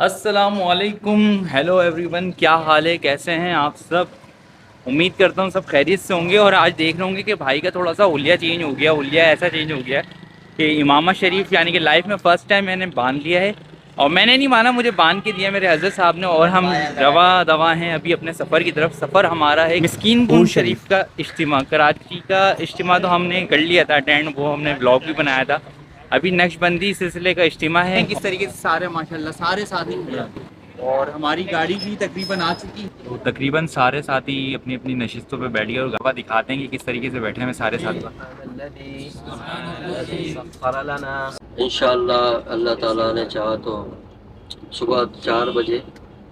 السلام علیکم، hello every one, کیا حال ہے؟ کیسے ہیں آپ سب؟ امید کرتا ہوں سب خیریت سے ہوں گے۔ اور آج دیکھ رہے ہوں گے کہ بھائی کا تھوڑا سا حلیہ چینج ہو گیا، حلیہ ایسا چینج ہو گیا کہ امامہ شریف یعنی کہ لائف میں فرسٹ ٹائم میں نے باندھ لیا ہے، اور میں نے نہیں مانا، مجھے باندھ کے دیا میرے حضرت صاحب نے، اور ہم رواں دواں ہیں ابھی اپنے سفر کی طرف۔ سفر ہمارا ہے مسکین پور شریف کا اجتماع، کراچی کا اجتماع تو ہم نے کر لیا تھا اٹینڈ، وہ ہم نے بلاگ بھی بنایا تھا۔ ابھی نقش بندی سلسلے کا اجتماع ہے، کس طریقے سے سارے ماشاءاللہ سارے ساتھی ہیں، اور ہماری گاڑی بھی تقریباً آ چکی، تو تقریباً سارے ساتھی اپنی اپنی نشستوں پہ بیٹھ گئے، اور گواہ دکھاتے ہیں کہ کس طریقے سے بیٹھے ہیں سارے ساتھی۔ انشاءاللہ اللہ تعالیٰ نے چاہا تو صبح 4 بجے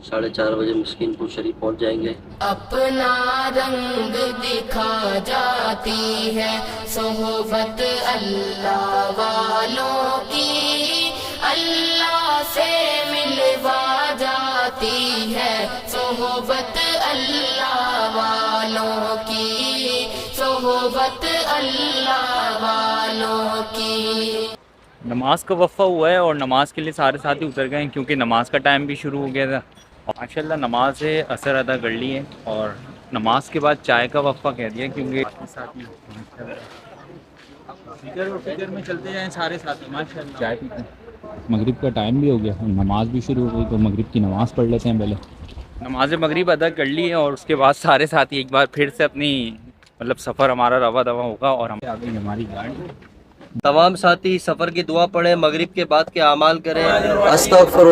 4:30 بجے مسکین پور شریف پہنچ جائیں گے۔ اپنا رنگ دکھا جاتی ہے صحبت اللہ والوں کی، اللہ سے ملوا جاتی ہے صحبت اللہ والوں کی، صحبت اللہ والوں کی۔ نماز کا وقفہ ہوا ہے، اور نماز کے لیے سارے ساتھی اتر گئے ہیں، کیونکہ نماز کا ٹائم بھی شروع ہو گیا تھا، اور ماشاءاللہ نماز اثر ادا کر لی ہے، اور نماز کے بعد چائے کا وقفہ کہہ دیا، کیونکہ ساتھی فکر میں چلتے جائیں سارے ساتھی ماشاءاللہ، چائے پیتے ہیں۔ مغرب کا ٹائم بھی ہو گیا اور نماز بھی شروع ہو گئی، تو مغرب کی نماز پڑھ لیتے ہیں پہلے۔ نماز مغرب ادا کر لی ہے، اور اس کے بعد سارے ساتھی ایک بار پھر سے اپنی سفر ہمارا رواں دواں ہوگا، اور ہم آگے ہماری گاڑی۔ تمام ساتھی سفر کی دعا پڑھیں، مغرب کے بعد کے اعمال کریں۔ استغفر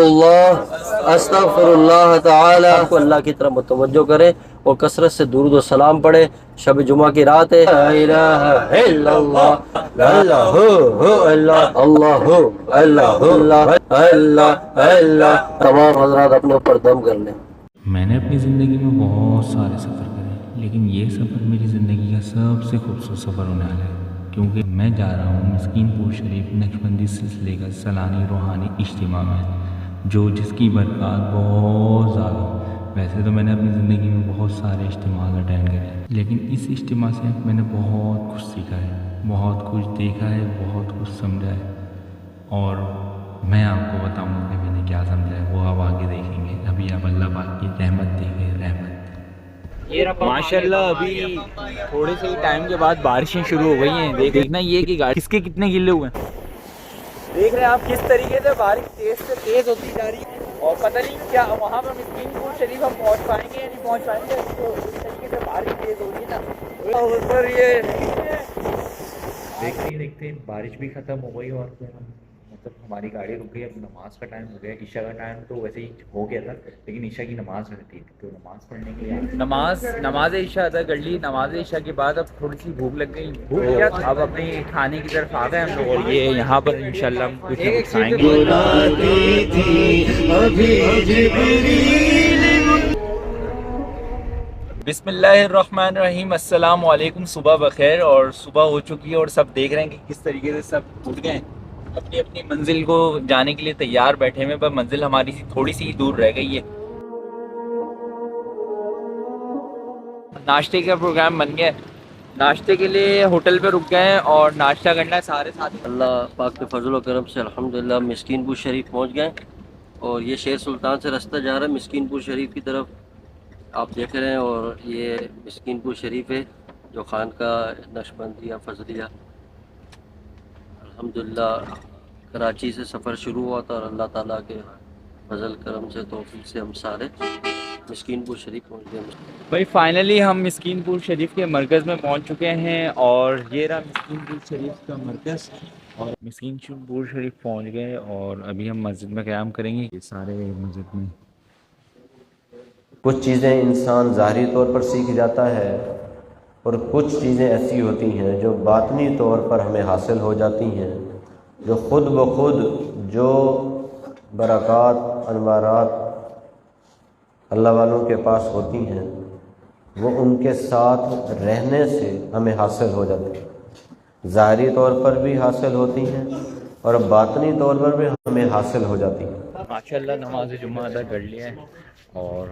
اللہ تعالی کو اللہ کی طرف متوجہ کریں، اور کثرت سے درود و سلام پڑھیں۔ شب جمعہ کی رات ہے، لا الہ الا اللہ، اللہ اللہ اللہ اللہ اللہ اللہ۔ تمام حضرات اپنے اوپر دم کر لیں۔ میں نے اپنی زندگی میں بہت سارے سفر کرے، لیکن یہ سفر میری زندگی کا سب سے خوبصورت سفر ہونے والا ہے، کیونکہ میں جا رہا ہوں مسکین پور شریف نقشبندی سلسلے کا سالانہ روحانی اجتماع میں، جس کی برکات بہت زیادہ۔ ویسے تو میں نے اپنی زندگی میں بہت سارے اجتماع اٹینڈ کرے ہیں، لیکن اس اجتماع سے میں نے بہت کچھ سیکھا ہے، بہت کچھ دیکھا ہے، بہت کچھ سمجھا ہے، اور میں آپ کو بتاؤں گا کہ میں نے کیا سمجھا ہے، وہ آپ آگے دیکھیں گے۔ ابھی آپ اللہ پاک کی رحمت دیکھیں، رحمت۔ ماشاءاللہ ابھی تھوڑے سے ہی ٹائم کے بعد بارشیں شروع ہو گئی ہیں، دیکھنا یہ کہ گاڑی کس کے کتنے گلے ہوئے ہیں، دیکھ رہے ہیں آپ کس طریقے سے بارش تیز سے تیز ہوتی جا رہی ہے، اور پتہ نہیں کیا وہاں پر مسکین پور شریف ہم پہنچ پائیں گے یا نہیں پہنچ پائیں گے، تو اس طریقے سے بارش تیز ہو رہی ہے نا اوپر یہ دیکھتے ہی دیکھتے بارش بھی ختم ہو گئی، اور ہماری گاڑی رک گئی۔ اب نماز کا ٹائم ہو گیا، عشاء کا ٹائم تو ویسے ہی ہو گیا تھا، لیکن عشاء کی نماز رہتی تھی، تو نماز پڑھنے کے لیے نماز عشاء ادا کر لی۔ نماز عشاء کے بعد اب تھوڑی سی بھوک لگ گئی، اب اپنے کھانے کی طرف آ گئے ہم لوگ، اور یہ یہاں پر انشاءاللہ ہم کچھ نہ کچھ کھائیں گے۔ بسم اللہ الرحمن الرحیم، السلام علیکم، صبح بخیر۔ اور صبح ہو چکی ہے، اور سب دیکھ رہے ہیں کہ کس طریقے سے سب اٹھ گئے ہیں، اپنی اپنی منزل کو جانے کے لیے تیار بیٹھے ہوئے، پر منزل ہماری تھوڑی سی دور رہ گئی ہے۔ ناشتے کا پروگرام بن گیا ہے، ناشتے کے لیے ہوٹل پہ رک گئے ہیں، اور ناشتہ کرنا ہے سارے ساتھی۔ اللہ پاک کے فضل و کرم سے الحمدللہ مسکین پور شریف پہنچ گئے، اور یہ شیر سلطان سے راستہ جا رہا ہے مسکین پور شریف کی طرف، آپ دیکھ رہے ہیں۔ اور یہ مسکین پور شریف ہے، جو خانقاہ نقشبندیہ فضلیہ الحمدللہ کراچی سے سفر شروع ہوا تھا، اور اللہ تعالیٰ کے فضل کرم سے توفیق سے ہم سارے مسکین پور شریف پہنچ گئے۔ بھائی فائنلی ہم مسکین پور شریف کے مرکز میں پہنچ چکے ہیں، اور یہ رہا مسکین پور شریف کا مرکز، اور مسکین پور شریف پہنچ گئے، اور ابھی ہم مسجد میں قیام کریں گے۔ یہ سارے مسجد میں کچھ چیزیں انسان ظاہری طور پر سیکھ جاتا ہے، اور کچھ چیزیں ایسی ہوتی ہیں جو باطنی طور پر ہمیں حاصل ہو جاتی ہیں، جو خود بخود جو برکات انوارات اللہ والوں کے پاس ہوتی ہیں، وہ ان کے ساتھ رہنے سے ہمیں حاصل ہو جاتی ہیں، ظاہری طور پر بھی حاصل ہوتی ہیں اور باطنی طور پر بھی ہمیں حاصل ہو جاتی ہیں۔ ماشاءاللہ نماز جمعہ ادا کر لیا ہے، اور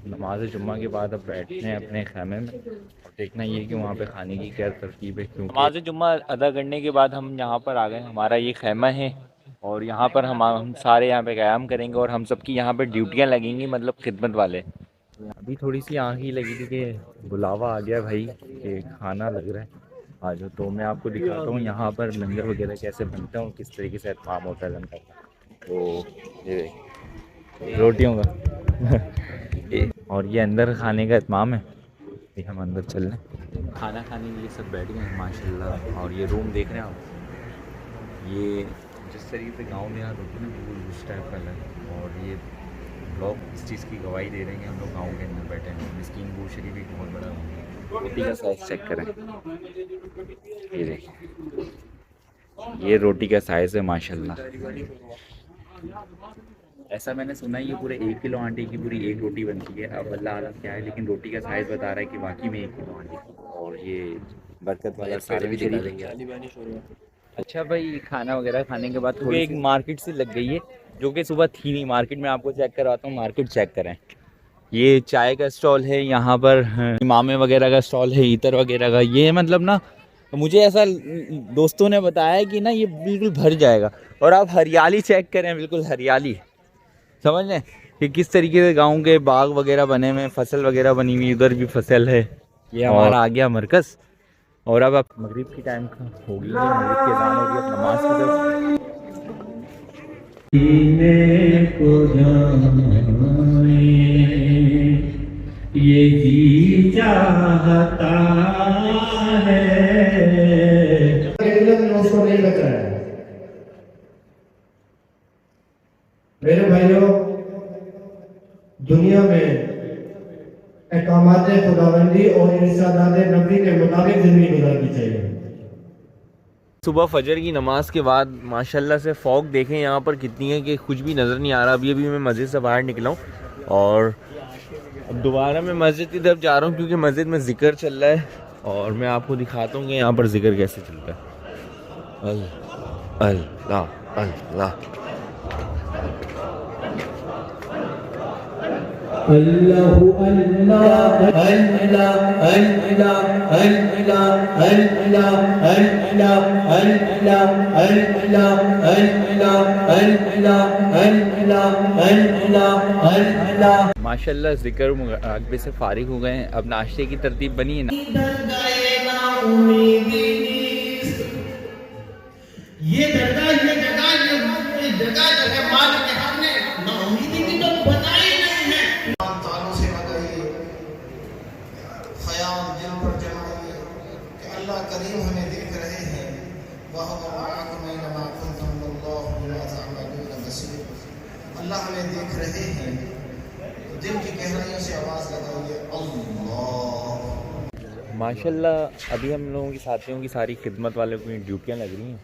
نماز جمعہ کے بعد اب بیٹھنے ہیں اپنے خیمے میں، اور دیکھنا یہ کہ وہاں پہ کھانے کی کیا ترتیب ہے، کیونکہ نماز جمعہ ادا کرنے کے بعد ہم یہاں پر آ گئے، ہمارا یہ خیمہ ہے، اور یہاں پر ہم سارے یہاں پہ قیام کریں گے اور ہم سب کی یہاں پہ ڈیوٹیاں لگیں گی، مطلب خدمت والے. ابھی تھوڑی سی آنکھ ہی لگی تھی کہ بلاوا آ گیا بھائی کہ کھانا لگ رہا ہے آ جاؤ. تو میں آپ کو دکھاتا ہوں یہاں پر لنگر وغیرہ کیسے بنتا ہے اور کس طریقے سے اہتمام ہوتا ہے لنگر کا. تو یہ روٹیوں کا اور یہ اندر کھانے کا اہتمام ہے. ہم اندر چل رہے ہیں کھانا کھانے کے لیے، سب بیٹھ گئے ہیں ماشاء اللہ. اور یہ روم دیکھ رہے ہیں آپ، یہ جس طریقے سے گاؤں میں ہوتے ہیں نا بالکل اس ٹائپ کا ہے. اور یہ لوگ اس چیز کی گواہی دے رہے ہیں کہ ہم لوگ گاؤں کے اندر بیٹھے ہیں. مسکین پور شریف ایک بہت بڑا گاؤں ہے. روٹی کا سائز چیک کریں، یہ دیکھیں یہ روٹی کا سائز ہے ماشاء اللہ. ایسا میں نے سنا ہے یہ پورے 1 کلو آٹے کی پوری ایک روٹی بنتی ہے. اب اللہ عالم کیا ہے، لیکن روٹی کا سائز بتا رہا ہے کہ واقعی میں 1 کلو آٹے کی. اور یہ برکت والا سارے بھی دکھا دیں گے. اچھا بھائی کھانا وغیرہ کھانے کے بعد تھوڑی ایک مارکیٹ سی لگ گئی ہے جو کہ صبح تھی نہیں. مارکیٹ میں آپ کو چیک کرواتا ہوں، مارکیٹ چیک کریں. یہ چائے کا اسٹال ہے، یہاں پر امامے وغیرہ کا اسٹال ہے، عطر وغیرہ کا. یہ مطلب نا مجھے ایسا دوستوں نے بتایا کہ نا یہ بالکل بھر جائے گا. اور آپ ہریالی چیک کریں، بالکل ہریالی، سمجھ لیں کہ کس طریقے سے گاؤں کے باغ وغیرہ بنے ہوئے، فصل وغیرہ بنی ہوئی. ادھر بھی فصل ہے. یہ ہمارا آ گیا مرکز. اور اب مغرب کی ٹائم ہو گئی ہے، مغرب کی اذان ہو گئی. اب نماز کی طرف یہ جی چاہتا ہے اس کو نہیں بچ رہا ہے. میرے بھائیوں، دنیا میں احکامات خداوندی اور ارشادات نبی کے مطابق زندگی گزارنی چاہیے. صبح فجر کی نماز کے بعد ماشاءاللہ سے فوگ دیکھیں یہاں پر کتنی ہے کہ کچھ بھی نظر نہیں آ رہا. ابھی میں مسجد سے باہر نکلا ہوں اور اب دوبارہ میں مسجد کی طرف جا رہا ہوں کیونکہ مسجد میں ذکر چل رہا ہے. اور میں آپ کو دکھاتا ہوں کہ یہاں پر ذکر کیسے چلتا ہے. اللہ اللہ اللہ اللہ اللہ اللہ اللہ اللہ. ماشاءاللہ ذکر مراقبے سے فارغ ہو گئے ہیں. اب ناشتے کی ترتیب بنی ہے نا. یہ جگہ مالک ہم نے ناامیدی کی تو بنائی نہیں ہے. تالوں سے لگائیے، خیال دل پر جمائیے کہ اللہ کریم ہمیں دیکھ رہے ہیں. اللہ ہمیں دیکھ رہے ہیں. دل کی گہرائیوں سے آواز لگائیے اللہ. ماشاءاللہ ابھی ہم لوگوں کی ساتھیوں کی ساری خدمت والوں کی ڈیوٹیاں لگ رہی ہیں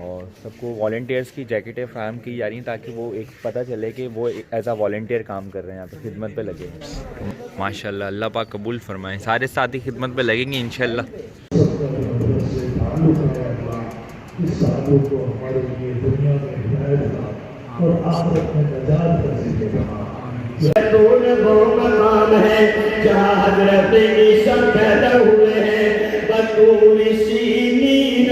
اور سب کو والنٹیئرس کی جیکٹیں فراہم کی جا رہی ہیں تاکہ وہ ایک پتہ چلے کہ وہ ایز اے والنٹیئر کام کر رہے ہیں، یہاں پہ خدمت پہ لگے ہیں. ماشاءاللہ اللہ پاک قبول فرمائیں. سارے ساتھی خدمت پہ لگیں گے انشاءاللہ. زیتون وہ مقام ہے جہاں حضرت عیسیٰ پیدا ہوئے ہیں. بطور سینین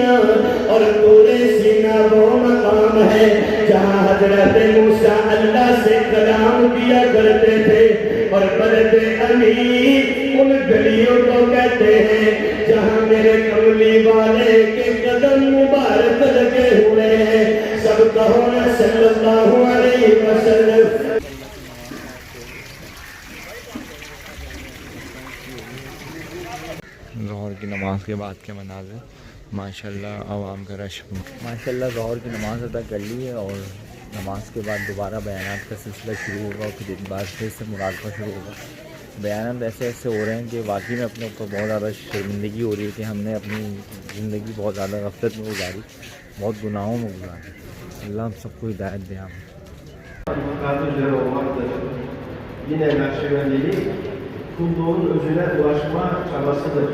اور طور سینا وہ مقام ہے جہاں حضرت موسیٰ اللہ سے کلام کیا کرتے تھے. اور بلد امین ان گلیوں کو کہتے ہیں جہاں میرے کملی والے کے قدم مبارک لگے ہوئے ہیں. سب کہو نا صلی اللہ علیہ وسلم. ظہر کی نماز کے بعد کے مناظر ماشاءاللہ. عوام کا رش ماشاءاللہ. ظہر کی نماز ادا کر لی ہے اور نماز کے بعد دوبارہ بیانات کا سلسلہ شروع ہوگا. پھر ایک بار پھر سے مراقبہ شروع ہوگا. بیانات ایسے ہو رہے ہیں کہ واقعی میں اپنے اوپر بہت زیادہ شرمندگی ہو رہی ہے کہ ہم نے اپنی زندگی بہت زیادہ غفلت میں گزاری، بہت گناہوں میں گزاری. اللہ ہم سب کو ہدایت دے. Yine Nakşibendilik kulluğun özüne ulaşma çabasıdır.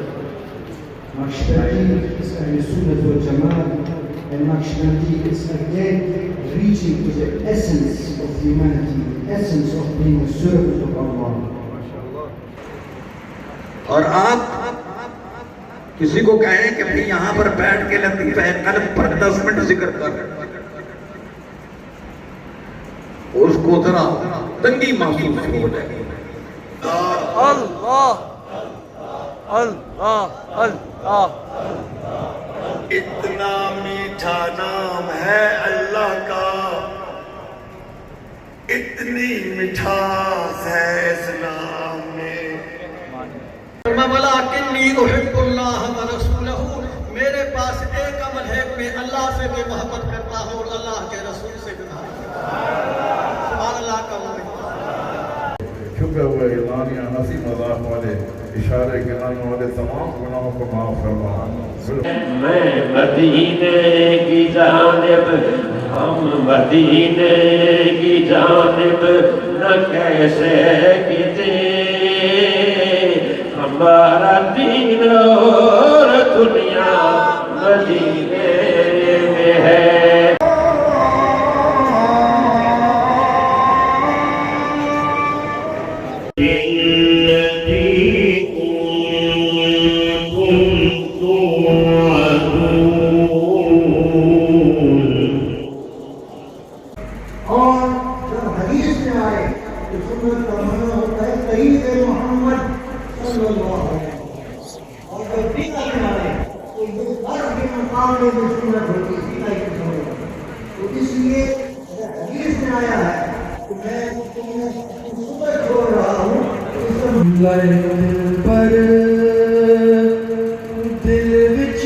Naqshbandi is a Sunnah wal Jama'at, and Naqshbandi is again reaching to the essence of humanity, essence of being a servant of Allah. اور آپ کسی کو کہیں کہ بھئی یہاں پر بیٹھ کے لطیفہ قلب پر 10 منٹ ذکر کر، کو ذرا تنگی محسوس ہو جائے. اتنا میٹھا نام ہے اللہ کا, اتنی مٹھاس ہے اس نام میں. وَلَٰكِنِّي أُحِبُّ اللَّهَ وَرَسُولَهُ, میرے پاس ایک عمل ہے, میں اللہ سے بھی محبت کرتا ہوں اور اللہ کے رسول سے بھی محبت کرتا ہوں. سبحان اللہ کا چھپے ہوئے اعلانیہ نصیب اللہ والے اشارے کے لانے والے تمام گناہوں کو معاف فرما. میں مدینے کی جانب, ہم مدینے کی جانب نہ کیسے کتے, ہمارا دین اور دنیا مدینے میں ہے. اور جب حدیث میں آئے کہ سنت کا معنی ہوتا ہے قریب محمد صلی اللہ علیہ وسلم, اور جب بدعت میں آئے تو یہ ہر کے مقابلے میں سنت ہوتی ہے, بدعت کی سنت. تو اس لیے حدیث میں آیا ہے کہ میں صبح چھوڑ رہا ہوں پر دل وچ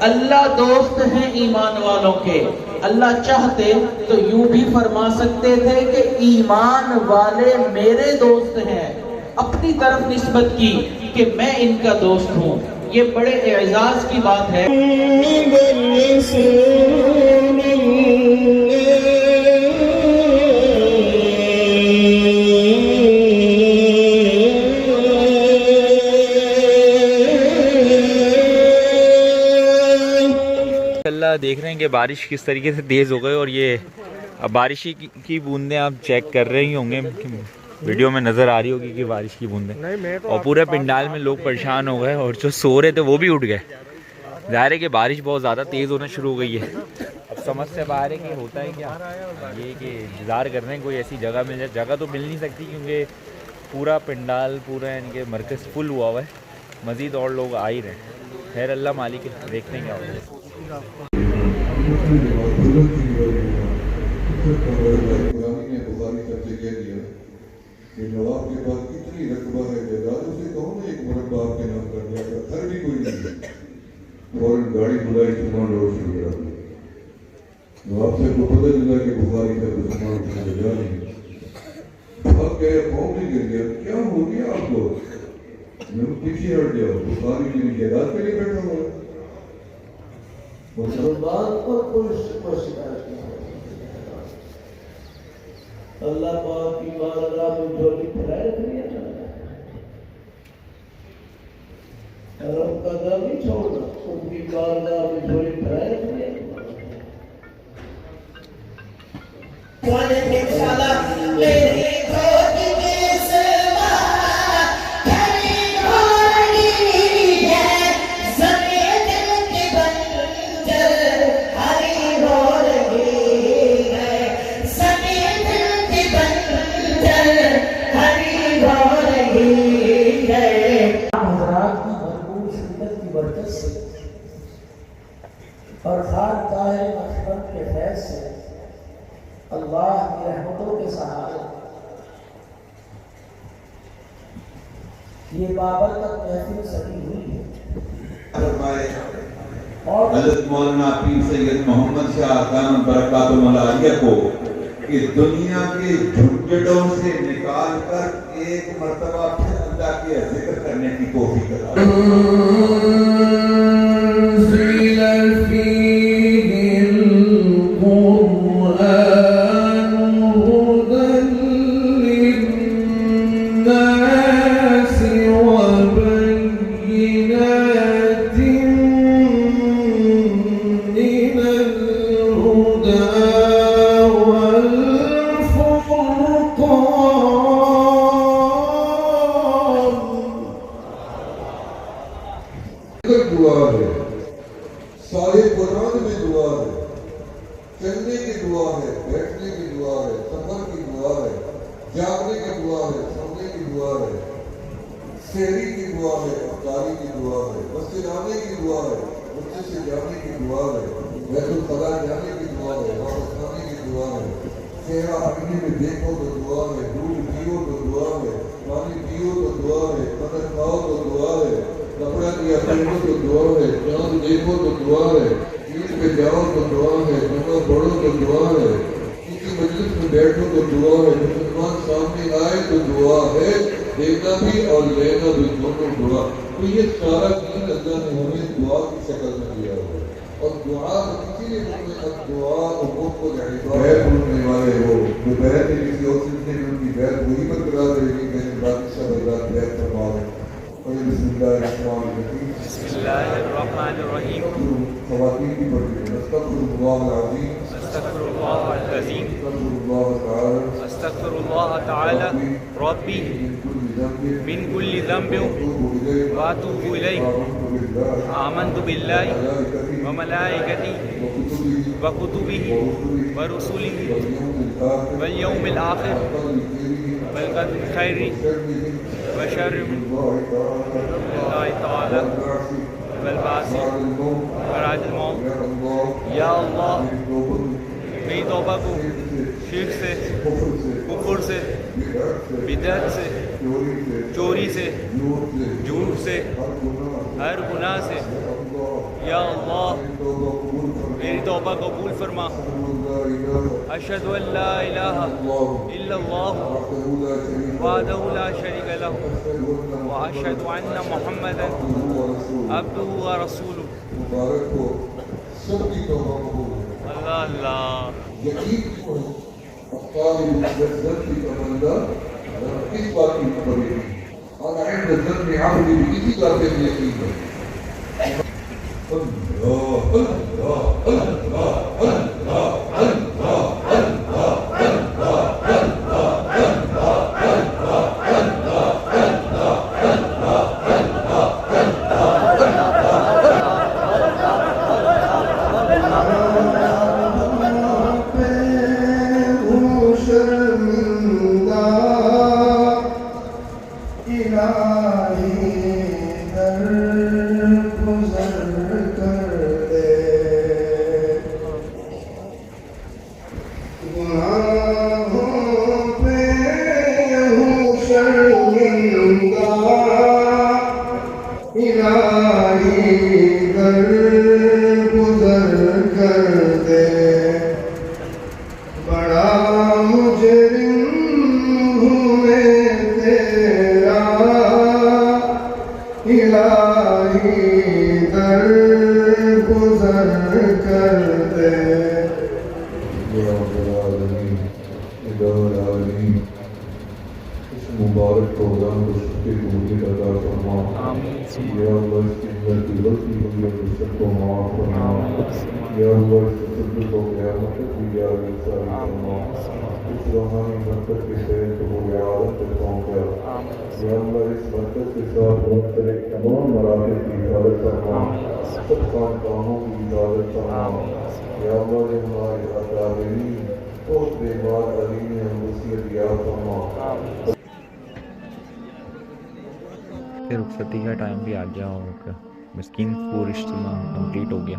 اللہ دوست ہیں ایمان والوں کے. اللہ چاہتے تو یوں بھی فرما سکتے تھے کہ ایمان والے میرے دوست ہیں, اپنی طرف نسبت کی کہ میں ان کا دوست ہوں. یہ بڑے اعزاز کی بات ہے. دیکھ رہے ہیں کہ بارش کس طریقے سے تیز ہو گئے, اور یہ اب بارش کی بوندیں آپ چیک کر رہے ہی ہوں گے, ویڈیو میں نظر آ رہی ہوگی کہ بارش کی بوندیں, اور پورے پنڈال میں لوگ پریشان ہو گئے, اور جو سو رہے تھے وہ بھی اٹھ گئے. ظاہر ہے کہ بارش بہت زیادہ تیز ہونا شروع ہو گئی ہے. اب سمجھ سے باہر ہے کہ ہوتا ہے کیا, یہ کہ انتظار کر رہے ہیں کوئی ایسی جگہ مل جائے. جگہ تو مل نہیں سکتی کیونکہ پورا پنڈال, پورا ان کے مرکز فل ہوا ہوا ہے, مزید اور لوگ آ ہی رہے ہیں. خیر اللہ مالک, دیکھتے ہیں کیا ہوگا. بخاری نے سب سے کہہ دیا کہ نواب کے پاس کتنی رقبہ ہے جائیداد, اسے کہو نا ایک مربع آپ کے نام کر دیا, گھر بھی کوئی نہیں ہے. فوراً گاڑی بلائی, سامان روڈ شروع کرا دیا. نواب سے کو پتہ چلا کہ بخاری کا سامان اٹھانے جا رہی ہے. بھاگ گئے, پاؤں نہیں گر گیا, کیا ہو گیا آپ کو؟ میں پیچھے ہٹ گیا, بخاری میری جائیداد کے لیے بیٹھا ہوا ہے. مسلمان پر کوئی شکایت نہیں. اللہ پاک کی بارگاہ میں جھولی پھیلائے رکھنی ہے, رب کا دم نہیں چھوڑنا, ان کی بارگاہ میں جھولی پھیلائے رکھنی ہے. اور خانقاہ نقشبند کے فیض سے اللہ کی رحمتوں کے سہارے یہ بابرکت محفل سجی ہوئی ہے. حضرت مولانا پیر سید محمد شاہ دامت برکات الملالیہ کو کہ دنیا کے جھنجھٹوں سے نکال کر ایک مرتبہ پھر اللہ کے ذکر کرنے کی توفیق عطا الهدى کی دعا ہے، بیٹھنے کی دعا ہے، سفر کی دعا ہے، جاگنے کی دعا ہے، سونے کی دعا ہے، سحری کی دعا ہے، افطاری کی دعا ہے، مسجد آنے کی دعا ہے، مسجد سے جانے کی دعا ہے، بیت الخلا جانے کی دعا ہے، واپس آنے کی دعا ہے، چہرہ آئینے میں دیکھو تو دعا ہے، دودھ پیو تو دعا ہے، پانی پیو تو دعا ہے، کھانا کھاؤ تو دعا ہے، کپڑا دیا پہنو تو دعا ہے، چاند دیکھو تو دعا ہے، عید پہ جاؤ تو دعا ہے، نماز پڑھو تو دعا ہے، کسی مجلس میں بیٹھو تو دعا ہے، مسلمان سامنے آئے تو دعا ہے، دینا بھی اور لینا بھی دونوں دعا. تو یہ سارا دین اللہ نے ہمیں دعا کی شکل میں دیا ہوا ہے. اور دعا اسی لیے دعا کو بیت ہونے والے ہو جو بیت کسی اور سلسلے میں ان کی بیت وہی برقرار رہے گی کہ بادشاہ بردار بیت فرما ہے. اور بسم اللہ الرحمن الرحیم. بسم اللہ الرحمن الرحیم. خواتین کی پڑھتی ہیں. استغفر اللہ العظیم. استغفر اللہ العظیم. استغفر اللہ تعالی. استغفر اللہ تعالی ربی من کل ذنب واتوب الیہ. آمنت باللہ وملائکتہ وکتبہ ورسلہ والیوم الآخر والقدر خیر وشر اللہ تعالی والبعث وبعد الموت. یا اللہ میری توبہ کو شرک سے، کفر سے، بدعت سے، چوری سے، جھوٹ سے، ہر گناہ سے یا اللہ میری توبہ قبول فرما. اشہد ان لا الہ الا اللہ وحدہ لا شریک لہ واشہد ان محمدا عبدہ ورسولہ. مبارک ہو سب کی توبہ قبول ہو. اللہ اللہ. یقین کو افطار لذت کی تمنا کس بات کی پڑے گی اور عند ظن عبدی بھی کسی بات پہ یقین ہے. اللہ اللہ اللہ اللہ اللہ مبارک پروگرام کو سب کے قبولیت عطا فرما. یا اللہ اس کے اندر کی غلطی ہوئی ہے اس سب کو معاف فرما. یا اللہ اس تصدق کو قیامت تک بھی یا رسال فرما. اس روحانی برکت کے سیر کو عادت تک پہنچا. یا اللہ اس برکت کے ساتھ مختلف تمام مراحل کی حفاظت فرما. سب خاندانوں کی حفاظت فرما. یا اللہ نے ہمارے اکابرین بہت بے بار علی نے ہم وصیت یاد فرما. رخصتی کا ٹائم بھی آ گیا اور مسکین پور اجتماع کمپلیٹ ہو گیا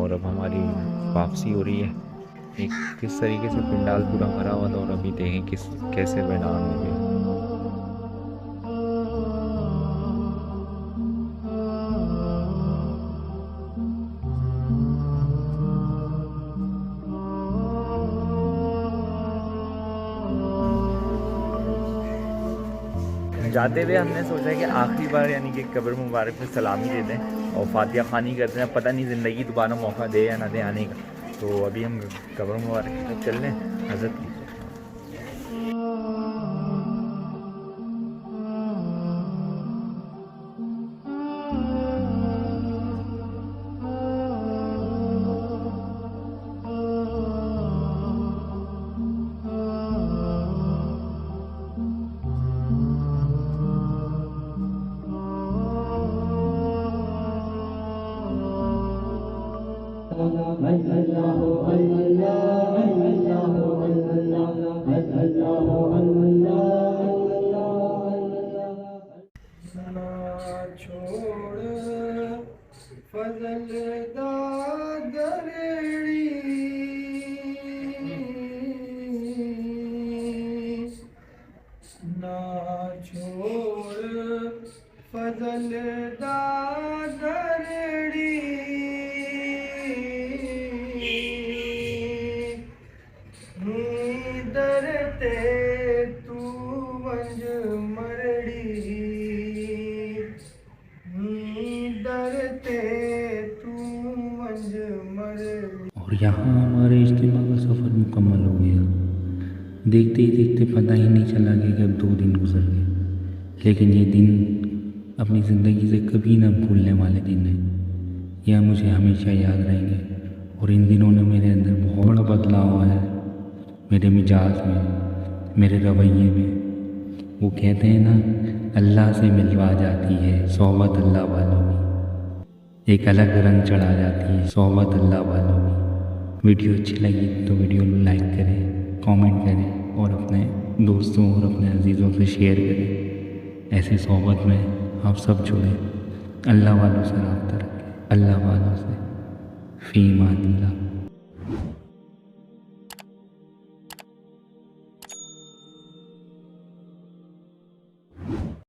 اور اب ہماری واپسی ہو رہی ہے. ایک کس طریقے سے پنڈال پورا بھرا ہوا تھا اور ابھی دیکھیں کیسے ویران ہو گیا. جاتے ہوئے ہم نے سوچا کہ آخری بار یعنی کہ قبر مبارک میں سلامی دے دیں اور فاتحہ خوانی کرتے ہیں. پتہ نہیں زندگی دوبارہ موقع دے یا نہ دے آنے کا. تو ابھی ہم قبر مبارک کی طرف چل رہے ہیں حضرت کی. Allah درتے تو ونج مرڑی درتے تو ونج مرڑی. اور یہاں ہمارے اجتماع کا سفر مکمل ہو گیا. دیکھتے ہی دیکھتے پتہ ہی نہیں چلا کہ اب 2 دن گزر گئے، لیکن یہ دن اپنی زندگی سے کبھی نہ بھولنے والے دن ہیں. یہ مجھے ہمیشہ یاد رہیں گے. اور ان دنوں نے میرے اندر بہت بڑا بدلاؤ آیا ہے، میرے مزاج میں، میرے رویے میں. وہ کہتے ہیں نا، اللہ سے ملوا جاتی ہے صحبت اللہ والوں کی، ایک الگ رنگ چڑھا جاتی ہے صحبت اللہ والوں کی. ویڈیو اچھی لگی تو ویڈیو کو لائک کریں، کامنٹ کریں اور اپنے دوستوں اور اپنے عزیزوں سے شیئر کریں. ایسی صحبت میں آپ سب جڑیں، اللہ والوں سے رابطہ رکھیں، اللہ والوں سے. فی امان اللہ.